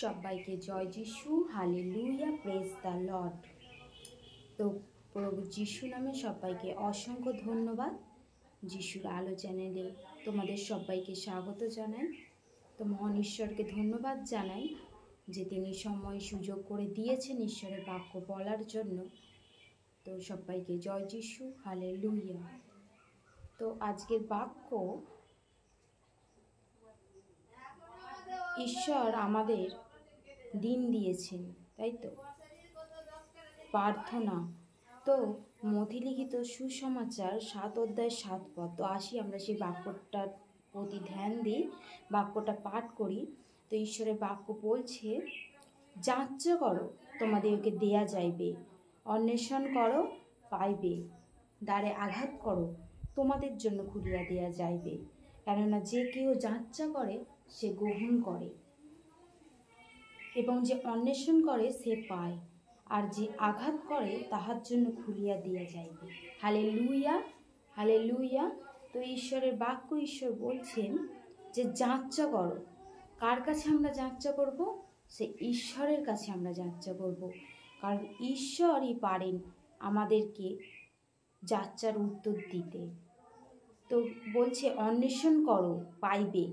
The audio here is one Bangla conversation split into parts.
সবাইকে জয় যিশু, হালেলুয়া, প্রেজ দ্য লর্ড। তো প্রভু যিশু নামে সবাইকে অসংখ্য ধন্যবাদ। যিশুর আলো চ্যানেলে তোমাদের সবাইকে স্বাগত জানাই। তো মহান ঈশ্বরকে ধন্যবাদ জানাই যে তিনি সময় সুযোগ করে দিয়েছেন ঈশ্বরের বাক্য বলার জন্য। তো সবাইকে জয় যিশু, হালেলুয়া। তো আজকের বাক্য, ঈশ্বর আমাদের দিন দিয়েছেন, তাই তো প্রার্থনা। তো মথিলিখিত সুসমাচার 7 অধ্যায় 7 পদ। তো আসি আমরা সেই বাক্যটার প্রতি ধ্যান দিই, বাক্যটা পাঠ করি। তো ঈশ্বরের বাক্য বলছে, যাচ্ছ করো তোমাদেরকে দেয়া যাইবে, অন্বেষণ করো পাইবে, দ্বারে আঘাত করো তোমাদের জন্য খুলিয়া দেয়া যাইবে। কেননা যে কেউ যাচ্ছা করে সে গ্রহণ করে, এবং যে অন্বেষণ করে সে পায়, আর যে আঘাত করে তাহার জন্য খুলিয়া দেয়া যাইবে। Hallelujah, hallelujah. তো ঈশ্বরের বাক্য, ঈশ্বর বলছেন যে যাচ্ছা করো। কার কাছে আমরা যাচ্ছা করব? সে ঈশ্বরের কাছে আমরা যাচ্ছা করব, কারণ ঈশ্বরই পারেন আমাদেরকে যাচ্চার উত্তর দিতে। তো বলছে অন্বেষণ করো পাইবে।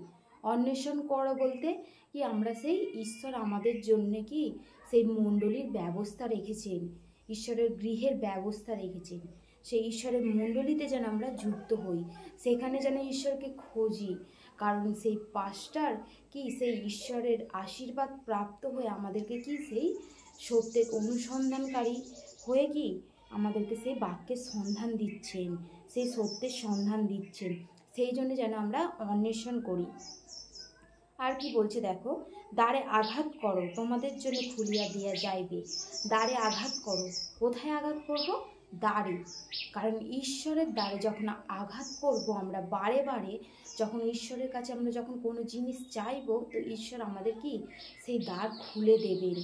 অন্বেষণ করো বলতে কি, আমরা সেই ঈশ্বর আমাদের জন্য কি সেই মণ্ডলীর ব্যবস্থা রেখেছেন, ঈশ্বরের গৃহের ব্যবস্থা রেখেছেন। সেই ঈশ্বরের মণ্ডলীতে যেন আমরা যুক্ত হই, সেখানে যেন ঈশ্বরকে খুঁজি, কারণ সেই পাস্টার কি সেই ঈশ্বরের আশীর্বাদ প্রাপ্ত হয়ে আমাদেরকে কি সেই সত্যের অনুসন্ধানকারী হয়ে কি আমাদেরকে সেই বাক্যের সন্ধান দিচ্ছেন, সেই সত্যের সন্ধান দিচ্ছেন। সেই জন্য যেন আমরা অন্বেষণ করি। আর কি বলছে দেখো, দ্বারে আঘাত করো তোমাদের জন্য খুলিয়া দেয়া যাইবে। দ্বারে আঘাত করো, কোথায় আঘাত করব? দ্বারে। কারণ ঈশ্বরের দ্বারে যখন আঘাত করব আমরা বারে বারে, যখন ঈশ্বরের কাছে আমরা যখন কোনো জিনিস চাইব, তো ঈশ্বর আমাদের কি সেই দ্বার খুলে দেবেন।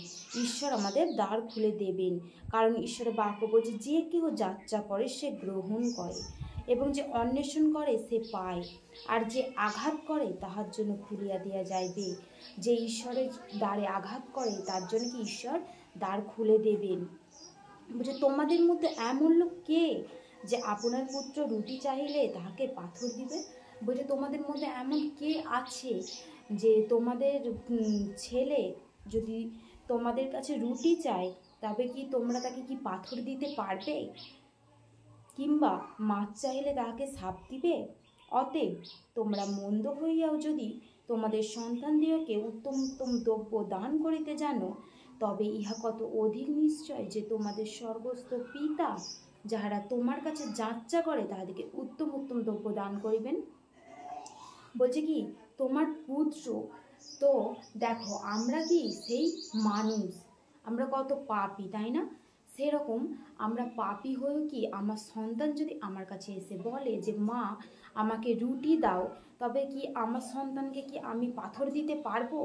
ঈশ্বর আমাদের দ্বার খুলে দেবেন, কারণ ঈশ্বরের বাক্য বলছে যে কেউ যাচ্ছা করে সে গ্রহণ করে, এবং যে অন্বেষণ করে সে পায়, আর যে আঘাত করে তাহার জন্য খুলিয়া দেয়া যাইবে। যে ঈশ্বরের দ্বারে আঘাত করে তার জন্য কি ঈশ্বর দ্বার খুলে দেবেন। বলছে তোমাদের মধ্যে এমন লোক কে যে আপনার পুত্র রুটি চাইলে তাহাকে পাথর দিবে? বলছে তোমাদের মধ্যে এমন কে আছে যে তোমাদের ছেলে যদি তোমাদের কাছে রুটি চায়, তবে কি তোমরা তাকে কি পাথর দিতে পারবে? কিংবা মাছ চাইলে তাহাকে সাপ দিবে? অতএব তোমরা মন্দ হইয়াও যদি তোমাদের সন্তানদিগকে উত্তম উত্তম দ্রব্য দান করিতে জানো, তবে ইহা কত অধিক নিশ্চয় যে তোমাদের স্বর্গস্থ পিতা যাহারা তোমার কাছে যাচ্ছা করে তাহাদেরকে উত্তম উত্তম দ্রব্য দান করিবেন। বলছে কি তোমার পুত্র। তো দেখো আমরা কি সেই মানুষ, আমরা কত পাপী, তাই না? সেরকম আমরা পাপী হয়েও কি আমার সন্তান যদি আমার কাছে এসে বলে যে মা আমাকে রুটি দাও, তবে কি আমার সন্তানকে কি আমি পাথর দিতে পারবো?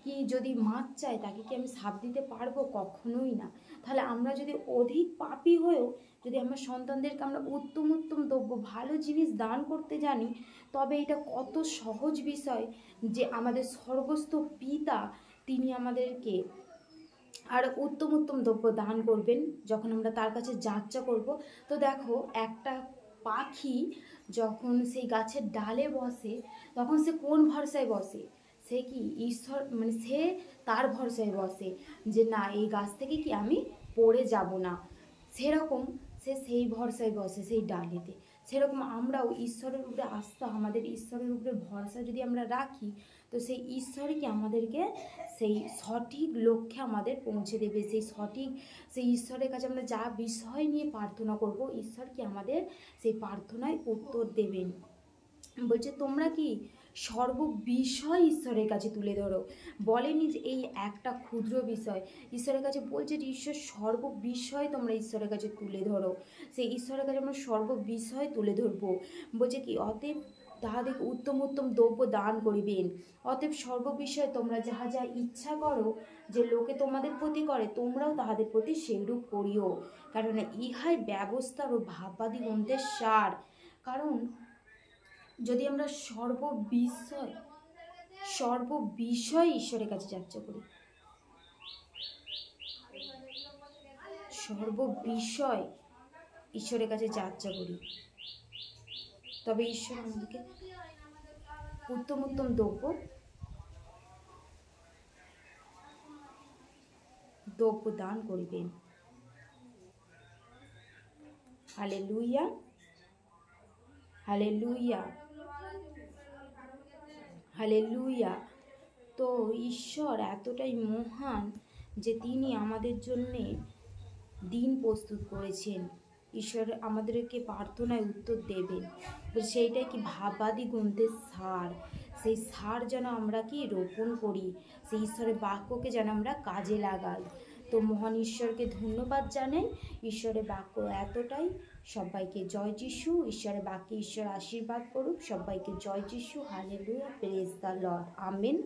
কি যদি মাছ চায় তাকে কি আমি সাপ দিতে পারবো? কখনোই না। তাহলে আমরা যদি অধিক পাপী হয়েও যদি আমার সন্তানদেরকে আমরা উত্তম উত্তম দ্রব্য ভালো জিনিস দান করতে জানি, তবে এটা কত সহজ বিষয় যে আমাদের স্বর্গস্থ পিতা তিনি আমাদেরকে আর উত্তম উত্তম দ্রব্য দান করবেন যখন আমরা তার কাছে যাচ্ছা করব। তো দেখো একটা পাখি যখন সেই গাছের ডালে বসে, তখন সে কোন ভরসায় বসে? সে কি ঈশ্বর, মানে সে তার ভরসায় বসে যে না এই গাছ থেকে কি আমি পড়ে যাব না, সেরকম সে সেই ভরসায় বসে সেই ডালেতে। সেরকম আমরাও ঈশ্বরের উপরে আস্থা, আমাদের ঈশ্বরের উপরে ভরসা যদি আমরা রাখি, তো সেই ঈশ্বরই কি আমাদেরকে সেই সঠিক লক্ষ্যে আমাদের পৌঁছে দেবে। সেই ঈশ্বরের কাছে আমরা যা বিষয় নিয়ে প্রার্থনা করব, ঈশ্বর কি আমাদের সেই প্রার্থনায় উত্তর দেবেন। বলছে তোমরা কি সর্ববিষয় ঈশ্বরের কাছে তুলে ধরো। বলেনি যে এই একটা ক্ষুদ্র বিষয়, ঈশ্বরের কাছে বলছে যে ঈশ্বর সর্ববিষয় তোমরা ঈশ্বরের কাছে তুলে ধরো। সেই ঈশ্বরের কাছে আমরা সর্ববিষয় তুলে ধরবো। বলছে কি অতএব তাহাদেরকে উত্তম উত্তম দ্রব্য দান করিবেন। অতএব সর্ববিষয়ে তোমরা যাহা যা ইচ্ছা করো যে লোকে তোমাদের প্রতি করে, তোমরাও তাহাদের প্রতি সেইরূপ করিও, কারণ ইহাই ব্যবস্থার ও ভাববাদী গ্রন্থের সার। কারণ যদি আমরা সর্ববিষয় ঈশ্বরের কাছে যাচ্ছা করি, সর্ববিষয় ঈশ্বরের কাছে যাচ্ছা করি, তবে ঈশ্বর আমাদেরকে উত্তম উত্তম দ্রব্য দান করিবেন। Hallelujah, hallelujah, hallelujah. তো ঈশ্বর এতটাই মহান যে তিনি আমাদের জন্যে দিন প্রস্তুত করেছেন। ঈশ্বর আমাদেরকে প্রার্থনায় উত্তর দেবেন। সেইটাই কি ভাবাদি গ্রন্থের সার, সেই সার যেন আমরা কি রোপণ করি, সেই ঈশ্বরের বাক্যকে যেন আমরা কাজে লাগাই। তো মহান ঈশ্বরকে ধন্যবাদ জানাই। ঈশ্বরের বাক্য এতটাই। সবাইকে জয় যিশু। ঈশ্বরের বাক্যে ঈশ্বর আশীর্বাদ করুক। সবাইকে জয় যিশু। Hallelujah, praise the Lord. Amen.